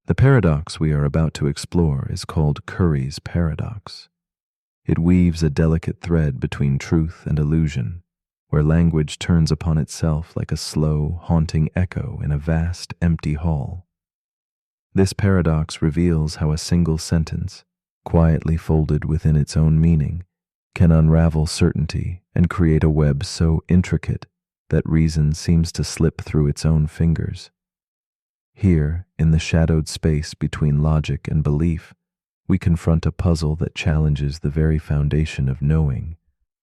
The paradox we are about to explore is called Curry's paradox. It weaves a delicate thread between truth and illusion, where language turns upon itself like a slow, haunting echo in a vast, empty hall. This paradox reveals how a single sentence, quietly folded within its own meaning, can unravel certainty and create a web so intricate that reason seems to slip through its own fingers. Here, in the shadowed space between logic and belief, we confront a puzzle that challenges the very foundation of knowing,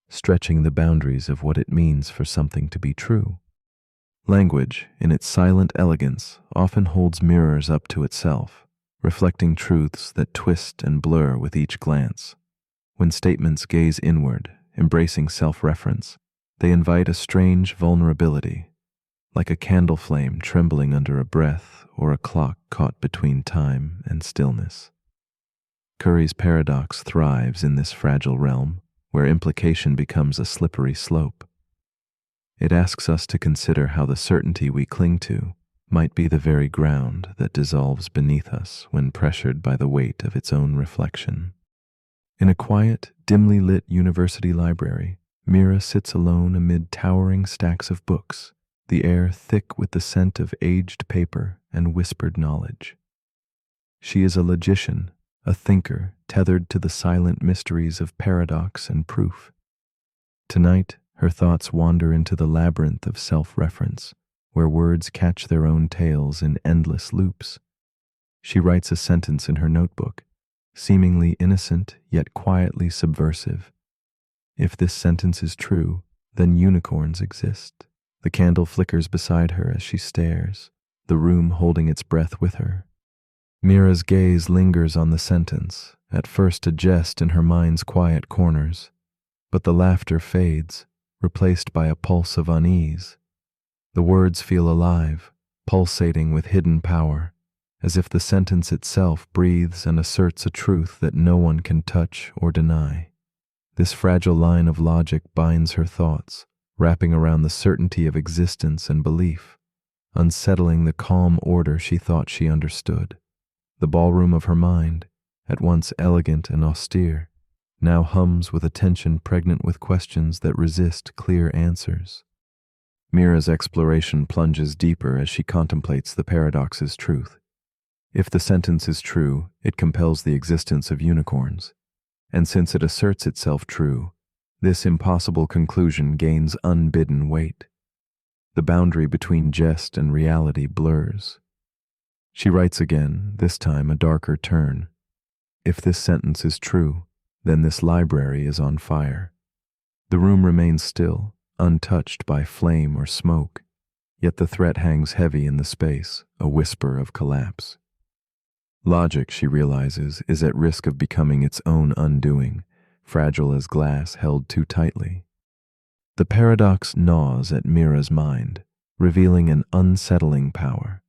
stretching the boundaries of what it means for something to be true. Language, in its silent elegance, often holds mirrors up to itself, reflecting truths that twist and blur with each glance. When statements gaze inward, embracing self-reference, they invite a strange vulnerability, like a candle flame trembling under a breath or a clock caught between time and stillness. Curry's paradox thrives in this fragile realm, where implication becomes a slippery slope. It asks us to consider how the certainty we cling to might be the very ground that dissolves beneath us when pressured by the weight of its own reflection. In a quiet, dimly lit university library, Mira sits alone amid towering stacks of books, the air thick with the scent of aged paper and whispered knowledge. She is a logician, a thinker tethered to the silent mysteries of paradox and proof. Tonight, her thoughts wander into the labyrinth of self-reference, where words catch their own tails in endless loops. She writes a sentence in her notebook, seemingly innocent yet quietly subversive. If this sentence is true, then unicorns exist. The candle flickers beside her as she stares, the room holding its breath with her. Mira's gaze lingers on the sentence, at first a jest in her mind's quiet corners, but the laughter fades, replaced by a pulse of unease. The words feel alive, pulsating with hidden power, as if the sentence itself breathes and asserts a truth that no one can touch or deny. This fragile line of logic binds her thoughts, wrapping around the certainty of existence and belief, unsettling the calm order she thought she understood. The ballroom of her mind, at once elegant and austere, now hums with a tension pregnant with questions that resist clear answers. Mira's exploration plunges deeper as she contemplates the paradox's truth. If the sentence is true, it compels the existence of unicorns, and since it asserts itself true, this impossible conclusion gains unbidden weight. The boundary between jest and reality blurs. She writes again, this time a darker turn. If this sentence is true, then this library is on fire. The room remains still, untouched by flame or smoke, yet the threat hangs heavy in the space, a whisper of collapse. Logic, she realizes, is at risk of becoming its own undoing, fragile as glass held too tightly. The paradox gnaws at Mira's mind, revealing an unsettling power,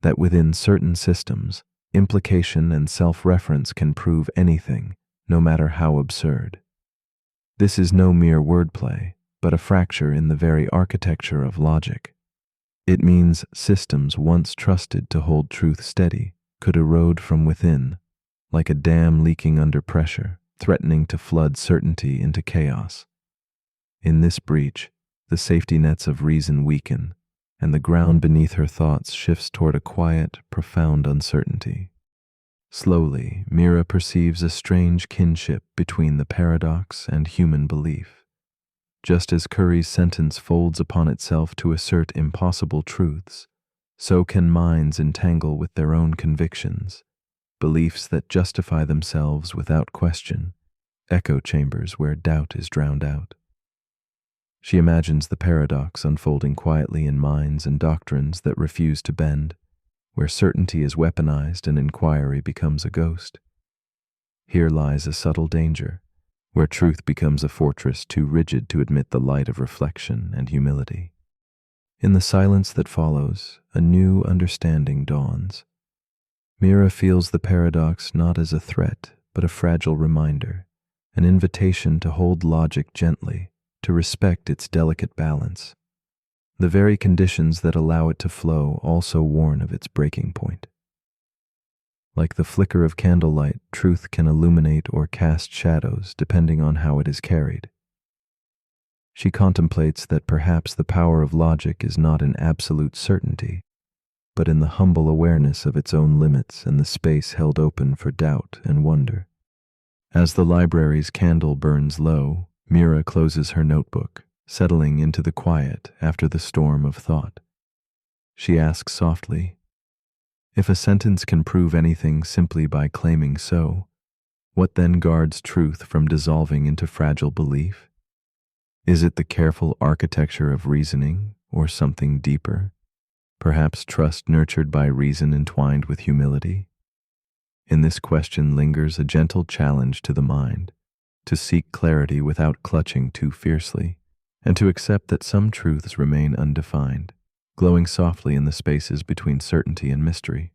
that within certain systems, implication and self-reference can prove anything, no matter how absurd. This is no mere wordplay, but a fracture in the very architecture of logic. It means systems once trusted to hold truth steady could erode from within, like a dam leaking under pressure, threatening to flood certainty into chaos. In this breach, the safety nets of reason weaken, and the ground beneath her thoughts shifts toward a quiet, profound uncertainty. Slowly, Mira perceives a strange kinship between the paradox and human belief. Just as Curry's sentence folds upon itself to assert impossible truths, so can minds entangle with their own convictions, beliefs that justify themselves without question, echo chambers where doubt is drowned out. She imagines the paradox unfolding quietly in minds and doctrines that refuse to bend, where certainty is weaponized and inquiry becomes a ghost. Here lies a subtle danger, where truth becomes a fortress too rigid to admit the light of reflection and humility. In the silence that follows, a new understanding dawns. Mira feels the paradox not as a threat, but a fragile reminder, an invitation to hold logic gently, to respect its delicate balance. The very conditions that allow it to flow also warn of its breaking point. Like the flicker of candlelight, truth can illuminate or cast shadows depending on how it is carried. She contemplates that perhaps the power of logic is not in absolute certainty, but in the humble awareness of its own limits and the space held open for doubt and wonder. As the library's candle burns low, Mira closes her notebook, settling into the quiet after the storm of thought. She asks softly, if a sentence can prove anything simply by claiming so, what then guards truth from dissolving into fragile belief? Is it the careful architecture of reasoning, or something deeper? Perhaps trust nurtured by reason entwined with humility? In this question lingers a gentle challenge to the mind, to seek clarity without clutching too fiercely, and to accept that some truths remain undefined, glowing softly in the spaces between certainty and mystery.